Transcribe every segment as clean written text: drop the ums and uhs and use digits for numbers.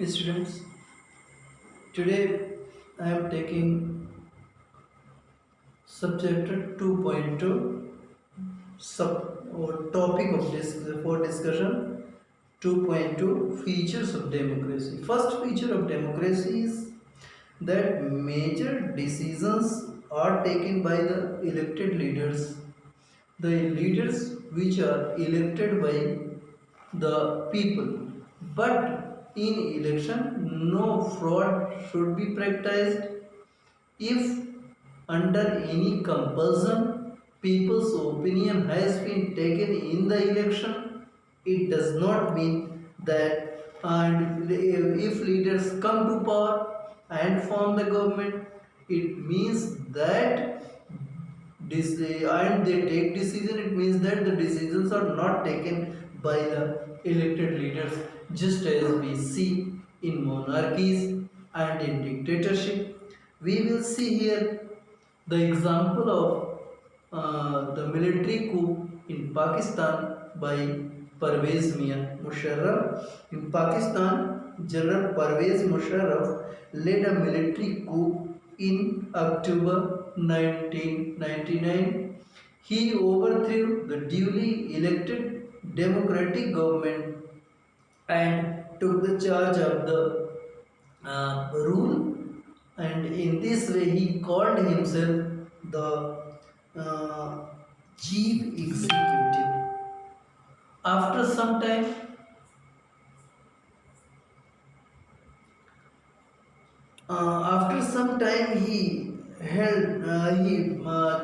Students, today I am taking subject 2.2 sub or topic of this for discussion 2.2 features of democracy. First feature of democracy is that major decisions are taken by the elected leaders. The leaders which are elected by the people. But in election, no fraud should be practiced. If under any compulsion people's opinion has been taken in the election, it does not mean that and if leaders come to power and form the government, it means that and they take decision, it means that the decisions are not taken by the elected leaders, just as we see in monarchies and in dictatorship. We will see here the example of the military coup in Pakistan by Parvez Musharraf. In Pakistan, General Parvez Musharraf led a military coup in October 1999. He overthrew the duly elected democratic government and took the charge of the rule, and in this way he called himself the chief executive. After some time, he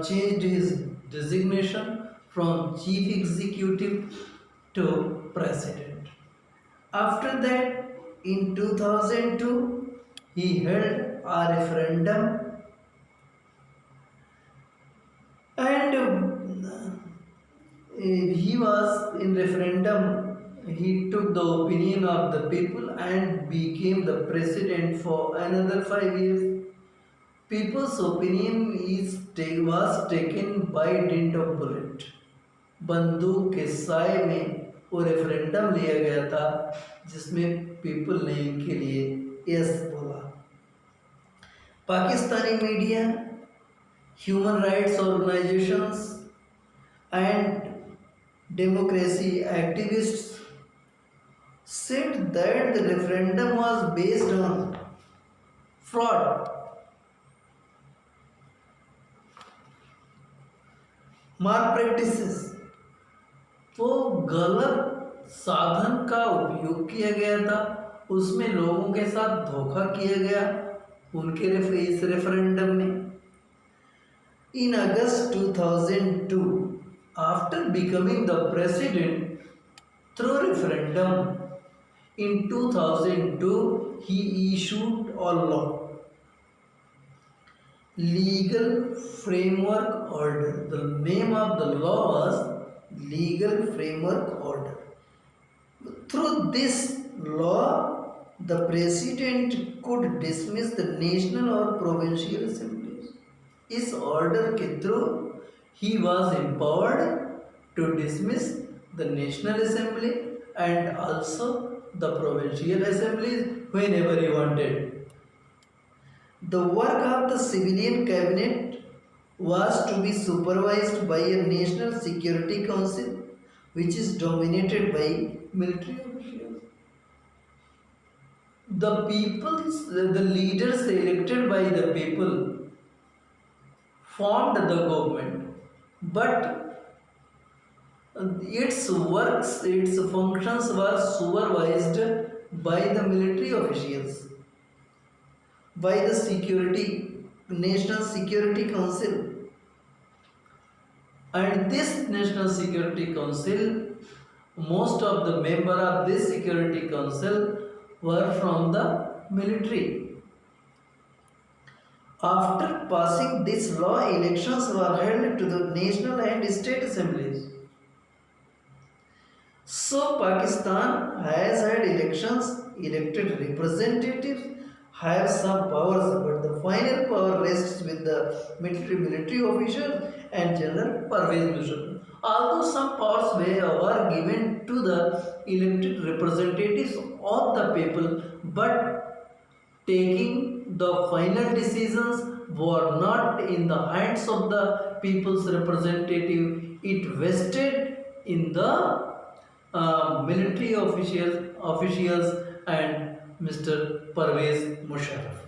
changed his designation from chief executive to president. After that, in 2002, he held a referendum, and he was in referendum. He took the opinion of the people and became the president for another 5 years. People's opinion was taken by dint of bullet. बंदूक के साय में वो referendum लिया गया था, जिसमें people ने इनके लिए यस बोला. Pakistani media, human rights organisations and democracy activists said that the referendum was based on fraud, malpractices. तो गलत साधन का उपयोग किया गया था, उसमें लोगों के साथ धोखा किया गया उनके इस रेफरेंडम में. In August 2002, after becoming the president through referendum, in 2002 he issued a law, legal framework order. The name of the law was legal framework order. Through this law, the president could dismiss the national or provincial assemblies. इस order के through he was empowered to dismiss the National Assembly and also the provincial assemblies whenever he wanted. The work of the civilian cabinet was to be supervised by a National Security Council, which is dominated by military officials. The leaders elected by the people formed the government, but its works, its functions were supervised by the military officials, by the National Security Council. And this National Security Council, most of the members of this Security Council were from the military. After passing this law, elections were held to the national and state assemblies. So Pakistan has had elections, elected representatives have some powers, but the final power rests with the military officials and General Parvez Musharraf. Although some powers were given to the elected representatives of the people, but taking the final decisions were not in the hands of the people's representative. It vested in the military officials and Mr. Pervez Musharraf.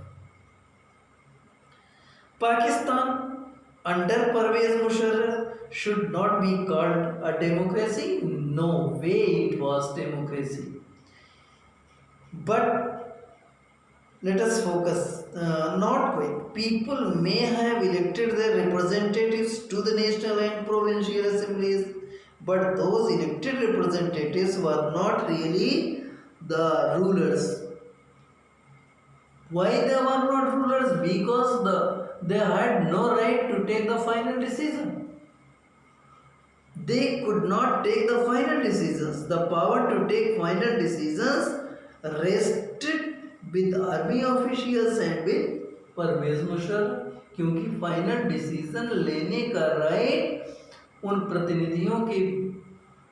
Pakistan under Pervez Musharraf should not be called a democracy. No way it was democracy. But let us focus. Not quite. People may have elected their representatives to the national and provincial assemblies, but those elected representatives were not really the rulers. Why they were not rulers? Because they had no right to take the final decision. They could not take the final decisions. The power to take final decisions rested with army officials and with Pervez Musharraf, क्योंकि final decision लेने का right उन प्रतिनिधियों के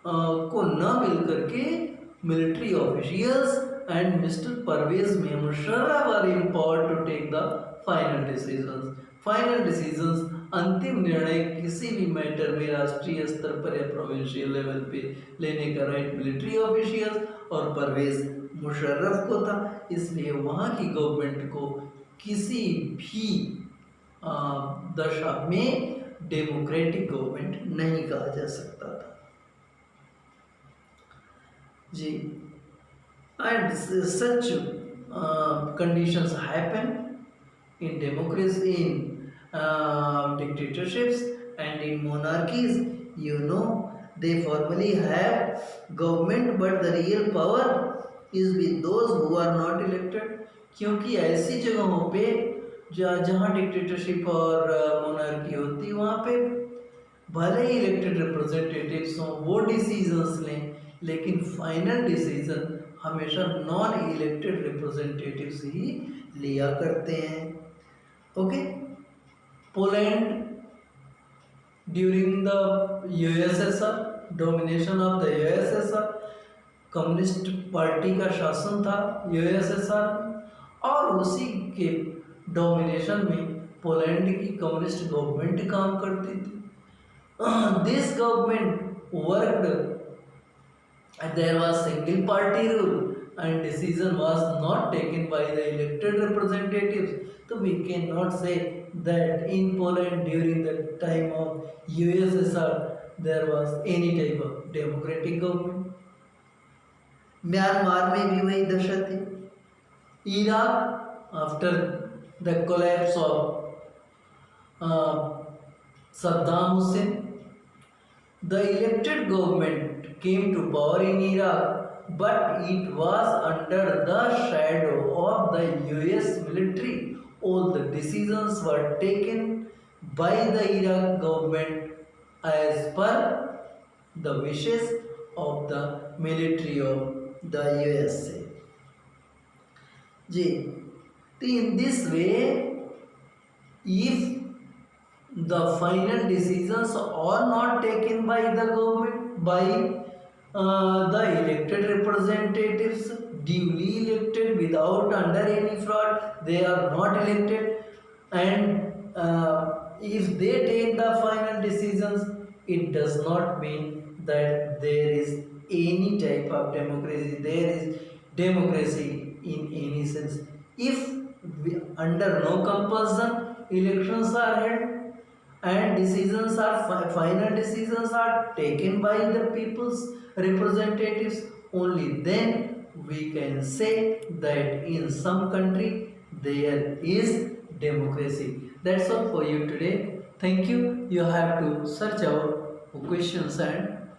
को न मिल करके military officials and Mr. Pervez Musharraf are empowered to take the final decisions. Final decisions, अंतिम निर्णय किसी भी मैटर में राष्ट्रीय स्तर पर या प्रोविंशियल लेवल पे लेने का राइट मिलिट्री ऑफिशियल्स और परवेज मुशर्रफ को था। इसलिए वहाँ की गवर्नमेंट को किसी भी दशा में डेमोक्रेटिक गवर्नमेंट नहीं कहा जा सकता था जी। And such conditions happen in democracy, in dictatorships and in monarchies. You know, they formally have government, but the real power is with those who are not elected. क्योंकि ऐसी जगहों पे जहाँ डिक्टेटरशिप और मोनार्की होती वहाँ पे भले ही इलेक्टेड रिप्रेजेंटेटिव्स हों वो डिसीजंस लें, लेकिन फाइनल डिसीजन हमेशा नॉन इलेक्टेड रिप्रेजेंटेटिव्स ही लिया करते हैं। Okay, Poland during the USSR, domination of the USSR, communist party का शासन था यूएसएसआर में, और उसी के डोमिनेशन में पोलैंड की कम्युनिस्ट गवर्नमेंट काम करती थी। This government worked and there was single party rule and decision was not taken by the elected representatives. So we cannot say that in Poland during the time of USSR there was any type of democratic government. Myanmar में भी वही दशा थी। Iraq after the collapse of Saddam Hussein, the elected government came to power in Iraq, but it was under the shadow of the US military. All the decisions were taken by the Iraq government as per the wishes of the military of the USA. In this way, if the final decisions are not taken by the government, by the elected representatives duly elected without under any fraud, they are not elected, and if they take the final decisions, it does not mean that there is any type of democracy, there is democracy in any sense. If under no compulsion elections are held and decisions are final decisions are taken by the people's representatives, only then we can say that in some country there is democracy. That's all for you today. Thank you. You have to search out questions and